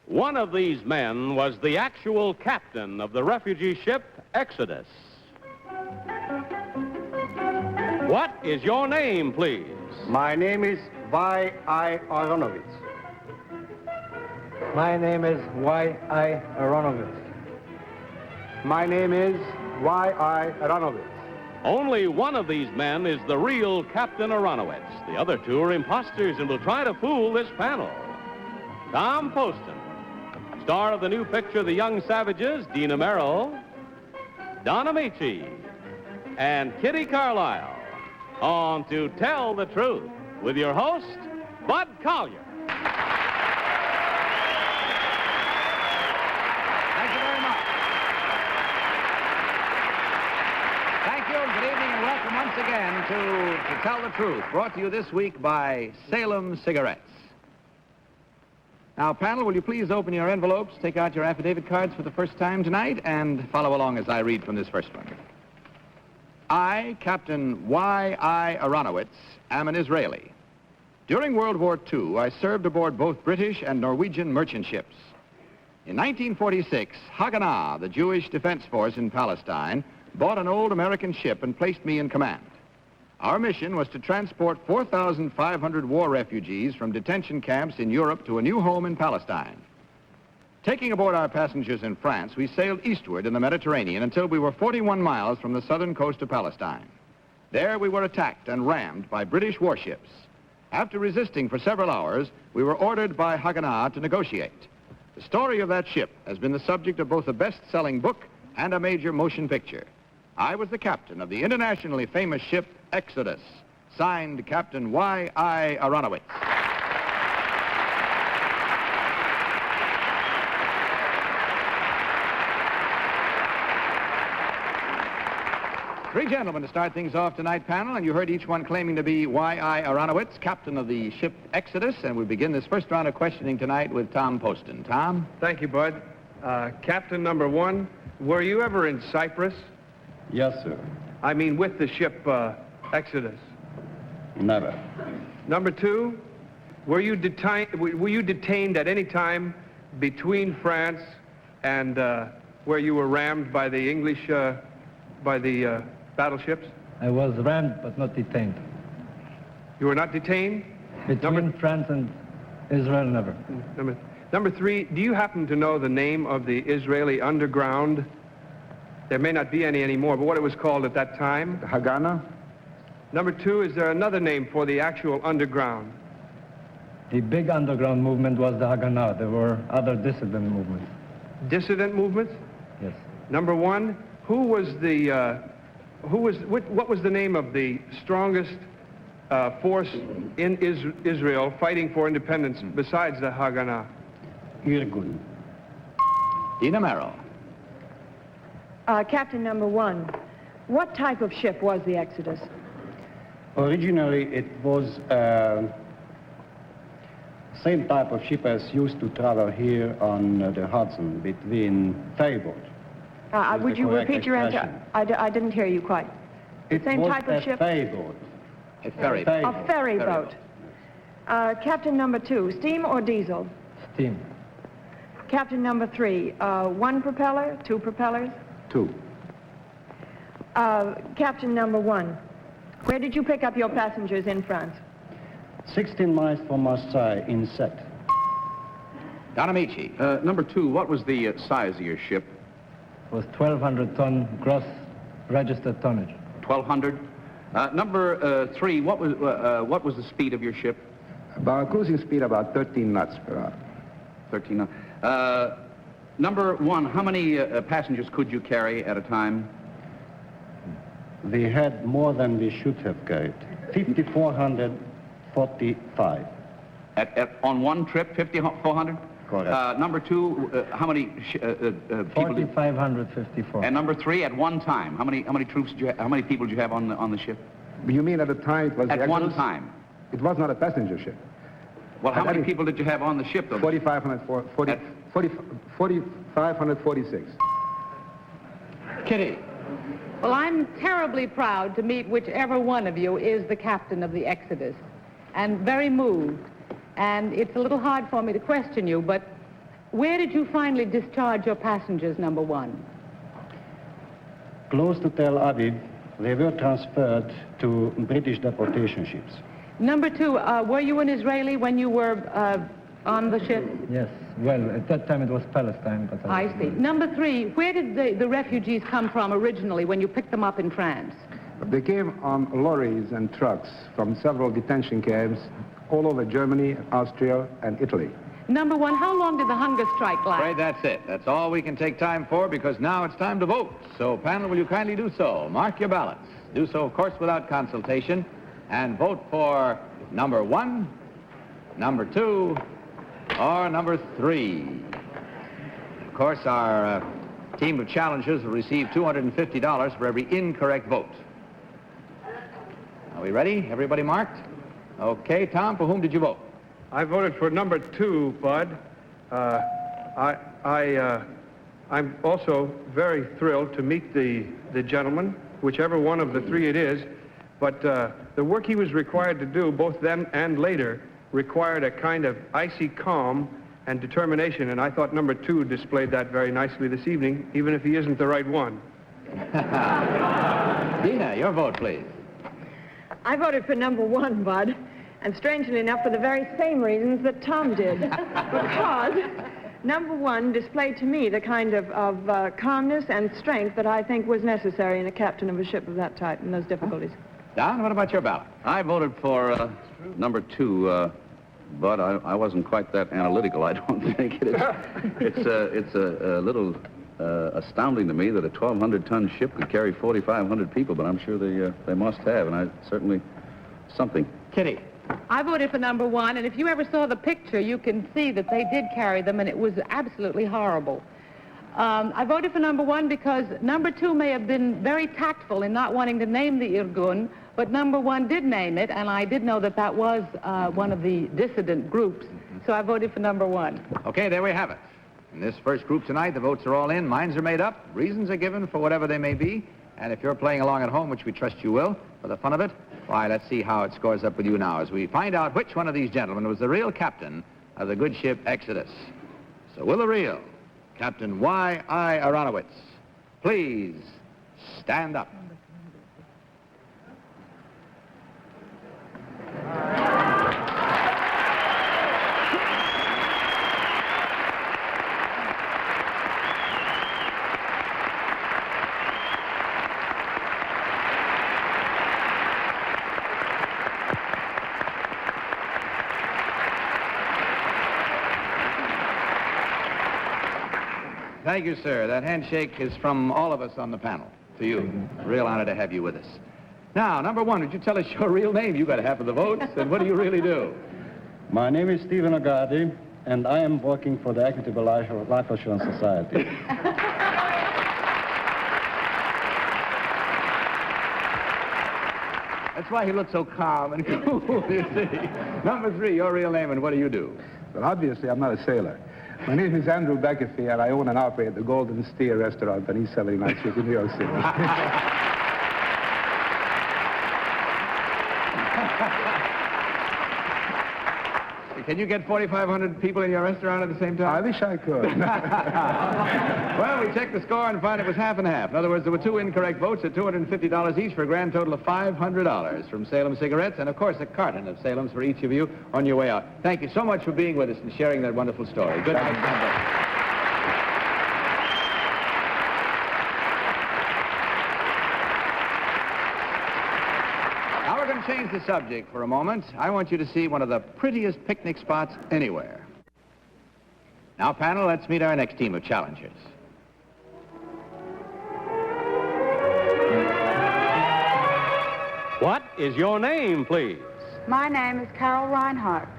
One of these men was the actual captain of the refugee ship Exodus. What is your name, please? My name is Y.I. Aronowitz. My name is Y.I. Aronowitz. My name is Y.I. Aronowitz. Only one of these men is the real Captain Aronowitz. The other two are imposters and will try to fool this panel. Tom Poston, star of the new picture The Young Savages, Dina Merrill, Don Ameche, and Kitty Carlisle, on To Tell the Truth with your host, Bud Collier. Thank you very much. Thank you. Good evening and welcome once again to Tell the Truth, brought to you this week by Salem Cigarettes. Now, panel, will you please open your envelopes, take out your affidavit cards for the first time tonight, and follow along as I read from this first one. I, Captain Y.I. Aronowitz, am an Israeli. During World War II, I served aboard both British and Norwegian merchant ships. In 1946, Haganah, the Jewish defense force in Palestine, bought an old American ship and placed me in command. Our mission was to transport 4,500 war refugees from detention camps in Europe to a new home in Palestine. Taking aboard our passengers in France, we sailed eastward in the Mediterranean until we were 41 miles from the southern coast of Palestine. There we were attacked and rammed by British warships. After resisting for several hours, we were ordered by Haganah to negotiate. The story of that ship has been the subject of both a best-selling book and a major motion picture. I was the captain of the internationally famous ship Exodus, signed Captain Y.I. Aronowitz. Three gentlemen to start things off tonight, panel, and you heard each one claiming to be Y.I. Aronowitz, captain of the ship Exodus, and we begin this first round of questioning tonight with Tom Poston. Tom? Thank you, Bud. Captain number one, were you ever in Cyprus? Yes, sir. I mean, with the ship Exodus. Never. Number two, were you detained at any time between France and where you were rammed by the English, by the battleships? I was rammed but not detained. You were not detained? Between France and Israel, never. Number three, do you happen to know the name of the Israeli underground? There may not be any anymore, but what it was called at that time? The Haganah? Number two, is there another name for the actual underground? The big underground movement was the Haganah. There were other dissident movements. Dissident movements? Yes. Number one, what was the name of the strongest force in Israel fighting for independence besides the Haganah? Irgun. Dina Merrill. Captain number one, what type of ship was the Exodus? Originally, it was same type of ship as used to travel here on the Hudson between ferryboat. Would you repeat your answer? I didn't hear you quite. The same type of ship? Ferryboat. A ferryboat. A ferryboat. Captain number two, steam or diesel? Steam. Captain number three, one propeller, two propellers? Two. Captain number one, where did you pick up your passengers in France? 16 miles from Marseille in Sète. Don Ameche. Number two, what was the size of your ship? It was 1,200 ton gross registered tonnage. 1,200. Number three, what was the speed of your ship? About cruising speed about 13 knots per hour. 13 knots. Number one, how many passengers could you carry at a time? We had more than we should have carried. 5,445. On one trip, 5,400? Correct. Number two, how many people? 4,554. And number three, at one time, how many troops did you how many people did you have on the ship? You mean at the time it was At the one Exodus? time. It was not a passenger ship. Well, how many people did you have on the ship, though? 4,546. Kitty. Well, I'm terribly proud to meet whichever one of you is the captain of the Exodus, and very moved. And it's a little hard for me to question you, but Where did you finally discharge your passengers, number one? Close to Tel Aviv, they were transferred to British deportation ships. Number two, were you an Israeli when you were on the ship? Yes, well, at that time it was Palestine, but... I see. Number three, where did the refugees come from originally when you picked them up in France? They came on lorries and trucks from several detention camps all over Germany, Austria, and Italy. Number one, how long did the hunger strike last? Right, that's it. That's all we can take time for, because now it's time to vote. So, panel, will you kindly do so? Mark your ballots. Do so, of course, without consultation. And vote for number one, number two, or number three. Of course, our team of challengers will receive $250 for every incorrect vote. Are we ready? Everybody marked? Okay, Tom, for whom did you vote? I voted for number 2, Bud. I'm also very thrilled to meet the gentleman, whichever one of the three it is. But the work he was required to do, both then and later, required a kind of icy calm and determination, and I thought number 2 displayed that very nicely this evening, even if he isn't the right one. Dina, your vote, please. I voted for number 1, Bud, and strangely enough for the very same reasons that Tom did. Because number 1 displayed to me the kind of calmness and strength that I think was necessary in a captain of a ship of that type in those difficulties. Don, what about your ballot? I voted for number 2, but I wasn't quite that analytical, I don't think. It's a little astounding to me that a 1,200-ton ship could carry 4,500 people, but I'm sure they must have, and certainly something. Kitty. I voted for number 1, and if you ever saw the picture, you can see that they did carry them, and it was absolutely horrible. I voted for number 1 because number 2 may have been very tactful in not wanting to name the Irgun, but number 1 did name it, and I did know that that was one of the dissident groups, so I voted for number 1. Okay, there we have it. In this first group tonight, the votes are all in, minds are made up, reasons are given for whatever they may be, and if you're playing along at home, which we trust you will, for the fun of it, why, let's see how it scores up with you now as we find out which one of these gentlemen was the real captain of the good ship Exodus. So will the real Captain Y.I. Aronowitz please stand up? Thank you, sir. That handshake is from all of us on the panel to you. Real honor to have you with us. Now, number 1, would you tell us your real name? You got half of the votes, and what do you really do? My name is Stephen Agadi, and I am working for the Equitable Life Assurance Society. That's why he looks so calm and cool, you see. Number 3, your real name, and what do you do? Well, obviously, I'm not a sailor. My name is Andrew Beckerfield, and I own and operate the Golden Steer restaurant on East 79th Street in New York City. Can you get 4,500 people in your restaurant at the same time? I wish I could. Well, we checked the score and found it was half and half. In other words, there were 2 incorrect votes at $250 each for a grand total of $500 from Salem Cigarettes, and of course a carton of Salem's for each of you on your way out. Thank you so much for being with us and sharing that wonderful story. Good night. Change the subject for a moment. I want you to see one of the prettiest picnic spots anywhere. Now, panel, let's meet our next team of challengers. What is your name, please? My name is Carol Reinhardt.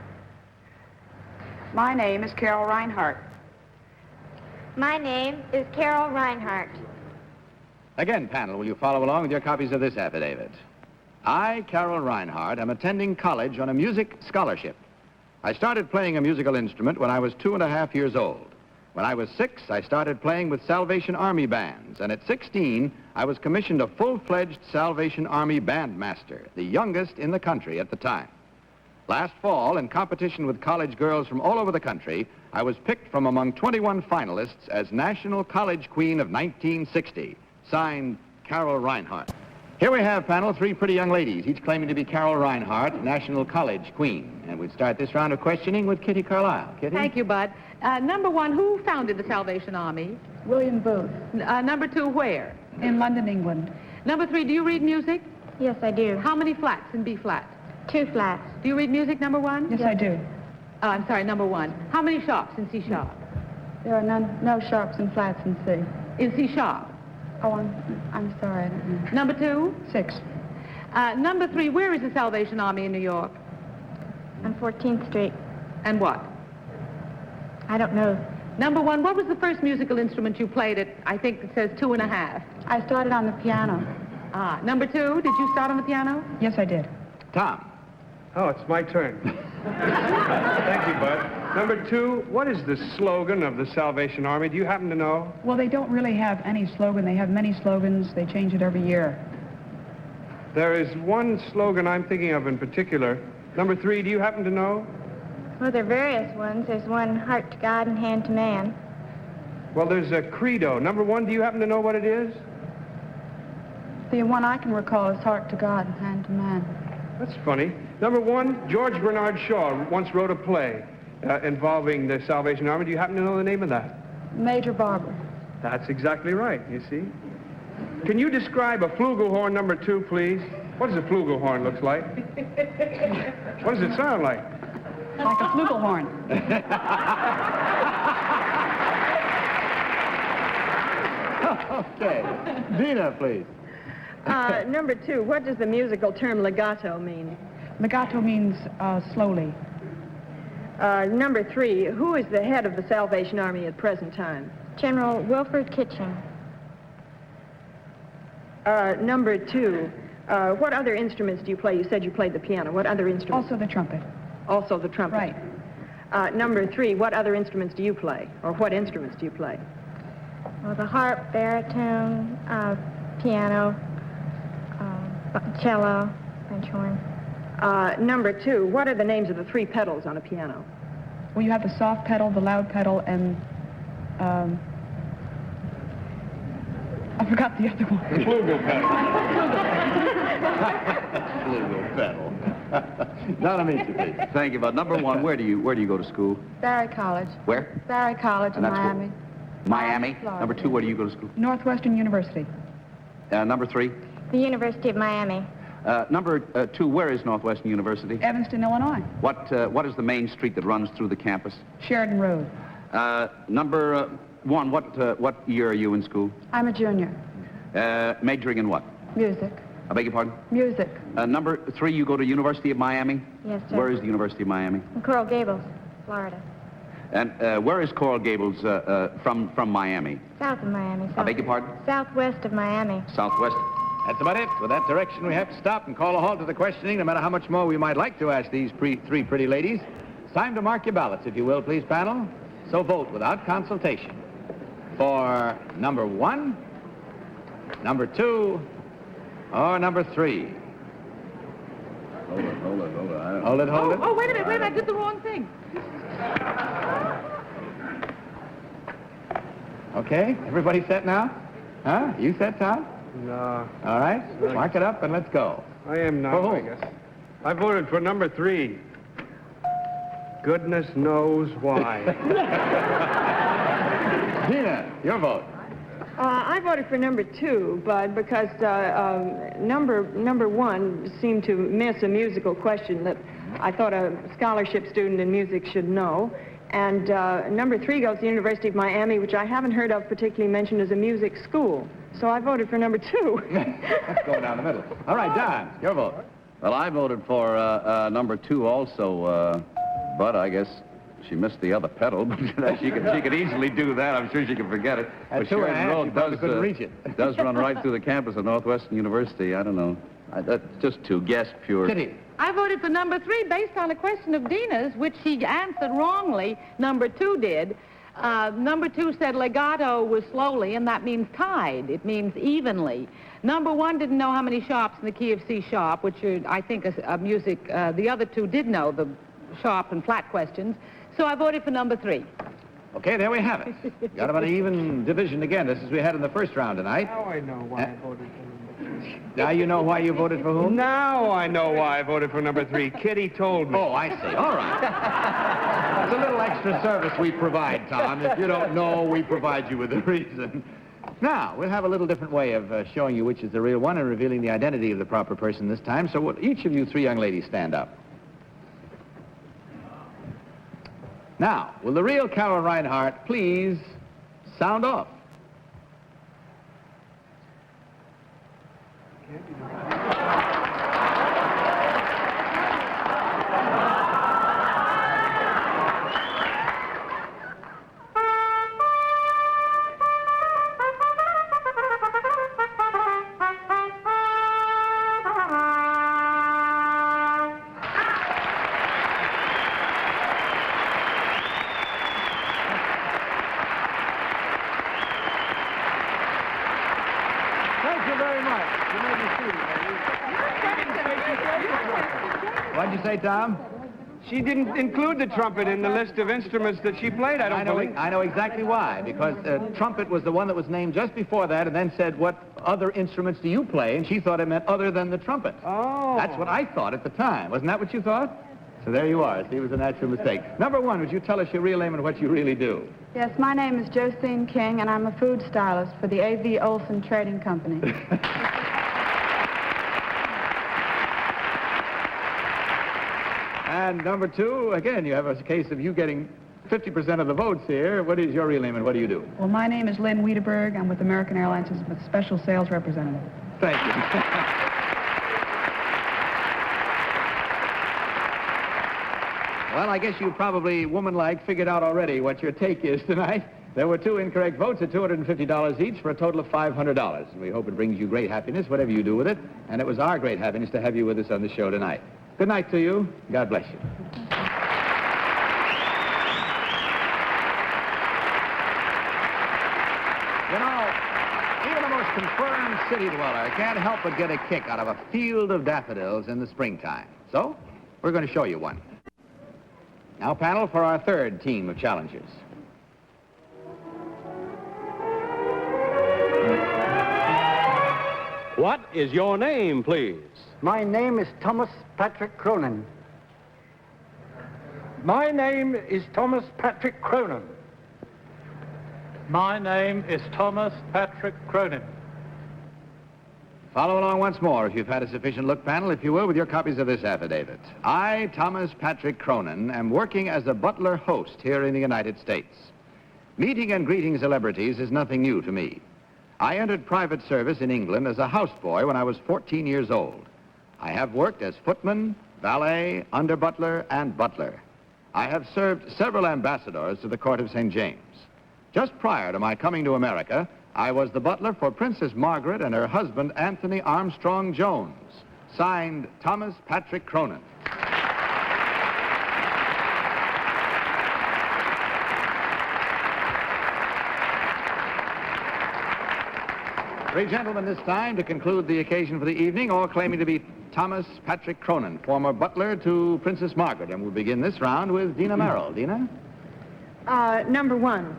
My name is Carol Reinhardt. My name is Carol Reinhardt. Again, panel, will you follow along with your copies of this affidavit? I, Carol Reinhardt, am attending college on a music scholarship. I started playing a musical instrument when I was 2.5 years old. When I was 6, I started playing with Salvation Army bands, and at 16, I was commissioned a full-fledged Salvation Army bandmaster, the youngest in the country at the time. Last fall, in competition with college girls from all over the country, I was picked from among 21 finalists as National College Queen of 1960. Signed, Carol Reinhardt. Here we have, panel, three pretty young ladies, each claiming to be Carol Reinhardt, National College Queen. And we'd start this round of questioning with Kitty Carlisle. Kitty? Thank you, Bud. Number one, who founded the Salvation Army? William Booth. Number two, where? In London, England. Number three, do you read music? Yes, I do. How many flats in B flat? 2 flats. Do you read music, number one? Yes, I do. I'm sorry, number one. How many sharps in C sharp? There are no sharps and flats in C. In C sharp? Oh, I'm sorry, I don't know. Number two? 6. Number three, where is the Salvation Army in New York? On 14th Street. And what? I don't know. Number one, what was the first musical instrument you played at, I think it says 2.5? I started on the piano. Number two, did you start on the piano? Yes, I did. Tom. Oh, it's my turn. Thank you, Bud. Number 2, what is the slogan of the Salvation Army? Do you happen to know? Well, they don't really have any slogan. They have many slogans. They change it every year. There is one slogan I'm thinking of in particular. Number 3, do you happen to know? Well, there are various ones. There's one, heart to God and hand to man. Well, there's a credo. Number 1, do you happen to know what it is? The one I can recall is heart to God and hand to man. That's funny. Number 1, George Bernard Shaw once wrote a play involving the Salvation Army. Do you happen to know the name of that? Major Barber. That's exactly right, you see. Can you describe a flugelhorn number 2, please? What does a flugelhorn look like? What does it sound like? Like a flugelhorn. Okay. Dina, please. Number 2, what does the musical term legato mean? Legato means slowly. Number 3, who is the head of the Salvation Army at present time? General Wilford Kitching. Number 2, what other instruments do you play? You said you played the piano. What other instruments? Also the trumpet. Also the trumpet. Right. Number 3, what other instruments do you play? Or what instruments do you play? Well, the harp, baritone, piano, cello, French horn. Number 2, what are the names of the 3 pedals on a piano? Well, you have the soft pedal, the loud pedal, and I forgot the other one. Flugel pedal. Flugel pedal. Not Ameche, please. Thank you, Bud. Number 1, where do you go to school? Barry College. Where? Barry College in And that's Miami. Miami. Florida. Number 2, where do you go to school? Northwestern University. Number 3. The University of Miami. Number 2, where is Northwestern University? Evanston, Illinois. What is the main street that runs through the campus? Sheridan Road. Number 1, what year are you in school? I'm a junior. Majoring in what? Music. I beg your pardon? Music. Number 3, you go to University of Miami? Yes, sir. Where is the University of Miami? In Coral Gables, Florida. And where is Coral Gables from Miami? South of Miami. I beg your pardon? Southwest of Miami. Southwest. That's about it. With that direction, we have to stop and call a halt to the questioning, no matter how much more we might like to ask these 3 pretty ladies. It's time to mark your ballots, if you will, please, panel. So vote without consultation for number 1, number 2, or number 3. Hold it. Hold it. Oh, wait a minute, I did the wrong thing. Okay, everybody set now? Huh? You set, Tom? No, All right, mark it up and let's go. I am not, For who? I guess. I voted for number 3. Goodness knows why. Dina, your vote. I voted for number 2, Bud, because number 1 seemed to miss a musical question that I thought a scholarship student in music should know. And number 3 goes to the University of Miami, which I haven't heard of particularly mentioned as a music school. So I voted for number 2. Let's go down the middle. All right, Don, your vote. Well, I voted for number 2 also, but I guess she missed the other pedal. But she could easily do that. I'm sure she could forget it. At But 2.5, Sheridan Road she probably couldn't reach it. does run right through the campus of Northwestern University. I don't know. That's just to guess pure. Kitty. I voted for number 3 based on a question of Dina's, which she answered wrongly. Number 2 did. Number 2 said legato was slowly, and that means tied. It means evenly. Number 1 didn't know how many sharps in the key of C sharp, which are, I think, a music. The other 2 did know the sharp and flat questions. So I voted for number 3. Okay, there we have it. Got about an even division again, just as we had in the first round tonight. Now I know why I voted for number 3. Now you know why you voted for whom? Now I know why I voted for number 3. Kitty told me. Oh, I see. All right. It's a little extra service we provide, Tom. If you don't know, we provide you with the reason. Now, we'll have a little different way of showing you which is the real one and revealing the identity of the proper person this time. So will each of you 3 young ladies stand up. Now, will the real Carol Reinhardt please sound off? What'd you say, Tom? She didn't include the trumpet in the list of instruments that she played, I don't believe. I know exactly why, because trumpet was the one that was named just before that and then said, what other instruments do you play? And she thought it meant other than the trumpet. Oh. That's what I thought at the time. Wasn't that what you thought? So there you are. See, it was a natural mistake. Number 1, would you tell us your real name and what you really do? Yes, my name is Josine King, and I'm a food stylist for the A.V. Olson Trading Company. And number 2, again, you have a case of you getting 50% of the votes here. What is your real name and what do you do? Well, my name is Lynn Wiedeberg. I'm with American Airlines as a special sales representative. Thank you. Well, I guess you probably, woman-like, figured out already what your take is tonight. There were 2 incorrect votes at $250 each for a total of $500. And we hope it brings you great happiness, whatever you do with it. And it was our great happiness to have you with us on the show tonight. Good night to you. God bless you. You know, even the most confirmed city dweller can't help but get a kick out of a field of daffodils in the springtime. So, we're going to show you one. Now, panel, for our 3rd team of challengers. What is your name, please? My name is Thomas Patrick Cronin. My name is Thomas Patrick Cronin. My name is Thomas Patrick Cronin. Follow along once more, if you've had a sufficient look, panel, if you will, with your copies of this affidavit. I, Thomas Patrick Cronin, am working as a butler host here in the United States. Meeting and greeting celebrities is nothing new to me. I entered private service in England as a houseboy when I was 14 years old. I have worked as footman, valet, under-butler, and butler. I have served several ambassadors to the court of St. James. Just prior to my coming to America, I was the butler for Princess Margaret and her husband, Anthony Armstrong Jones. Signed, Thomas Patrick Cronin. Three gentlemen this time to conclude the occasion for the evening, all claiming to be Thomas Patrick Cronin, former butler to Princess Margaret. And we'll begin this round with Dina Merrill. Dina? Number 1.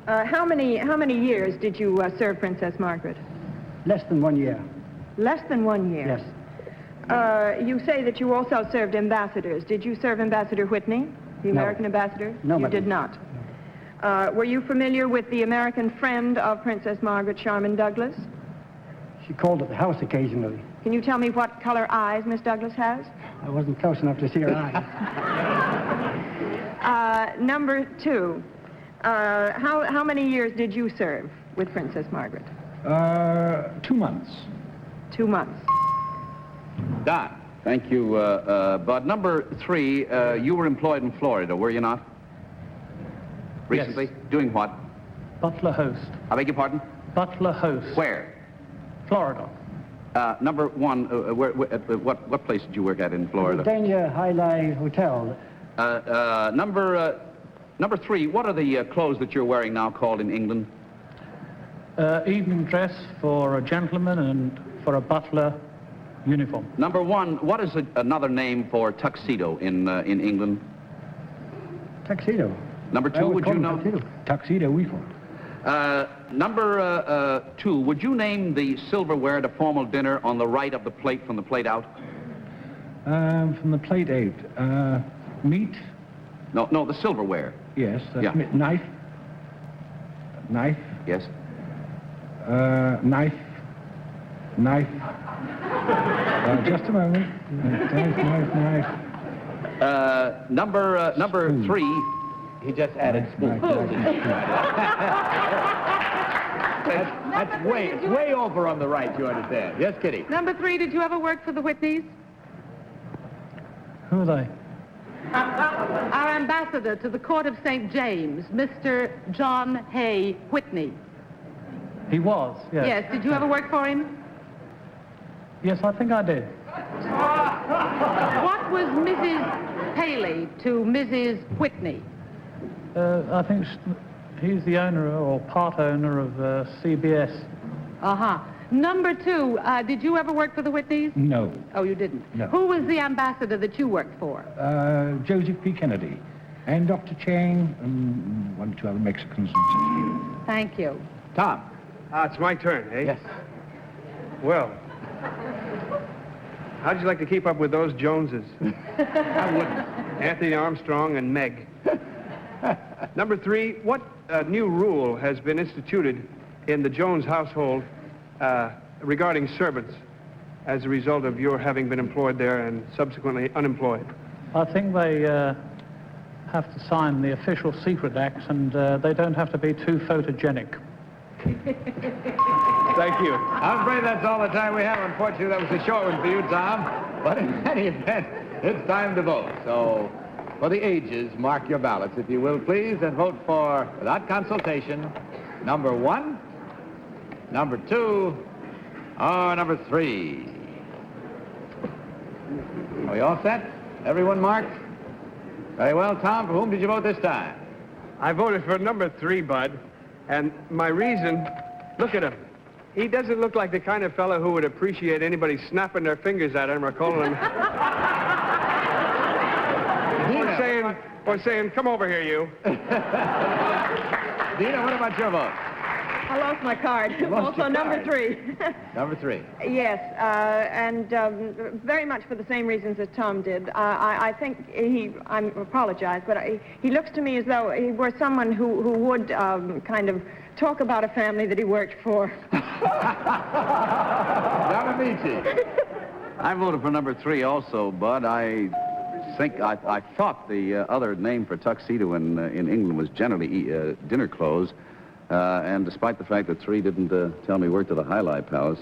How many years did you serve Princess Margaret? Less than 1 year. Less than 1 year? Yes. You say that you also served ambassadors. Did you serve Ambassador Whitney, the American ambassador? No, you madam. did not. Were you familiar with the American friend of Princess Margaret, Sharman Douglas? She called at the house occasionally. Can you tell me what color eyes Miss Douglas has? I wasn't close enough to see her eyes. Number 2. How many years did you serve with Princess Margaret? 2 months. 2 months. Don. Thank you, Bud. Number 3, you were employed in Florida, were you not? Recently? Yes. Doing what? Butler host. I beg your pardon? Butler host. Where? Florida. Number 1, what place did you work at in Florida? Danger Highlight Hotel. Number 3, what are the clothes that you're wearing now called in England? Evening dress for a gentleman and for a butler uniform. Number 1, what is another name for tuxedo in England? tuxedo. Number two, would you know? Tuxedo uniform. Number 2, would you name the silverware at a formal dinner on the right of the plate from the plate out? From the plate out. Meat? No, the silverware. Yes. Yeah. Knife? Knife? Yes. Knife? Just a moment. Knife. Number 3. He just added spoon. That's way over on the right, you understand. Yes, Kitty? Number 3, did you ever work for the Whitneys? Who are they? Our ambassador to the Court of St. James, Mr. John Hay Whitney. He was, yes. Yes, did you ever work for him? Yes, I think I did. What was Mrs. Paley to Mrs. Whitney? I think he's the owner or part owner of CBS. Uh-huh. Number 2, did you ever work for the Whitneys? No. Oh, you didn't? No. Who was the ambassador that you worked for? Joseph P. Kennedy. And Dr. Chang, and 1 or 2 other Mexicans. Thank you. Tom. It's my turn, eh? Yes. Well, how'd you like to keep up with those Joneses? I wouldn't. Anthony Armstrong and Meg. Number 3, what new rule has been instituted in the Jones household regarding servants as a result of your having been employed there and subsequently unemployed? I think they have to sign the official secret acts, and they don't have to be too photogenic. Thank you. I'm afraid that's all the time we have. Unfortunately, that was a short one for you, Tom. But in any event, it's time to vote. So, for the ages, mark your ballots, if you will, please, and vote for, without consultation, number 1, number 2, or number 3. Are we all set? Everyone marked? Very well, Tom, for whom did you vote this time? I voted for number 3, Bud. And my reason, look at him. He doesn't look like the kind of fellow who would appreciate anybody snapping their fingers at him or calling him... or saying, come over here, you. Dina, what about your vote? I lost my card. Also number 3. Number 3. Yes, and very much for the same reasons as Tom did. I think I apologize, but he looks to me as though he were someone who would kind of talk about a family that he worked for. Ameche. I voted for number 3 also, but I thought the other name for tuxedo in England was generally dinner clothes. And despite the fact that 3 didn't tell me worked at the Highlight Palace,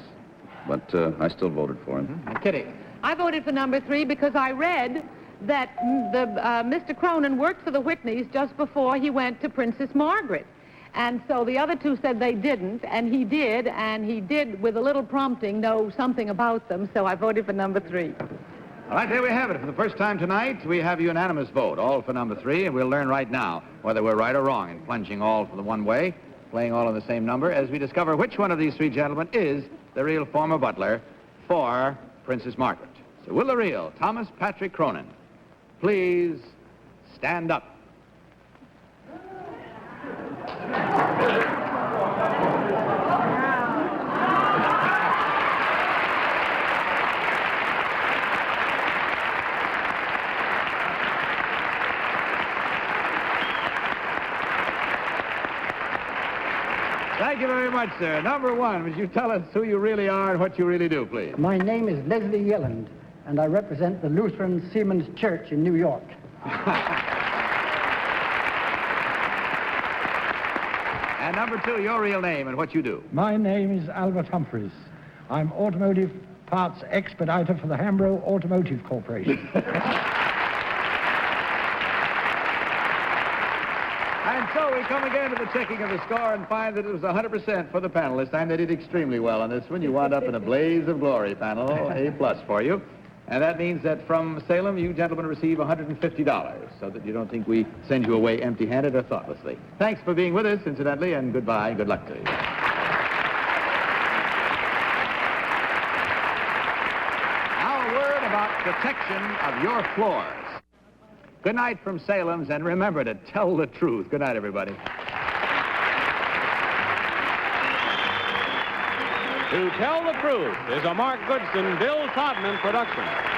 but I still voted for him. Kitty. I voted for number 3 because I read that Mr. Cronin worked for the Whitneys just before he went to Princess Margaret. And so the other 2 said they didn't, and he did, with a little prompting, know something about them, so I voted for number 3. All right, there we have it. For the first time tonight, we have a unanimous vote, all for number 3, and we'll learn right now whether we're right or wrong in plunging all for the one way, playing all on the same number, as we discover which one of these 3 gentlemen is the real former butler for Princess Margaret. So will the real Thomas Patrick Cronin please stand up? Thank you very much, sir. Number 1, would you tell us who you really are and what you really do, please? My name is Leslie Yelland, and I represent the Lutheran Seamen's Church in New York. And number 2, your real name and what you do. My name is Albert Humphreys. I'm automotive parts expediter for the Hambro Automotive Corporation. And so we come again to the checking of the score and find that it was 100% for the panel. This time they did extremely well on this one. You wound up in a blaze of glory panel, A+ for you. And that means that from Salem, you gentlemen receive $150, so that you don't think we send you away empty-handed or thoughtlessly. Thanks for being with us, incidentally, and goodbye. Good luck to you. Now a word about protection of your floors. Good night from Salem's, and remember to tell the truth. Good night, everybody. To Tell the Truth is a Mark Goodson, Bill Todman production.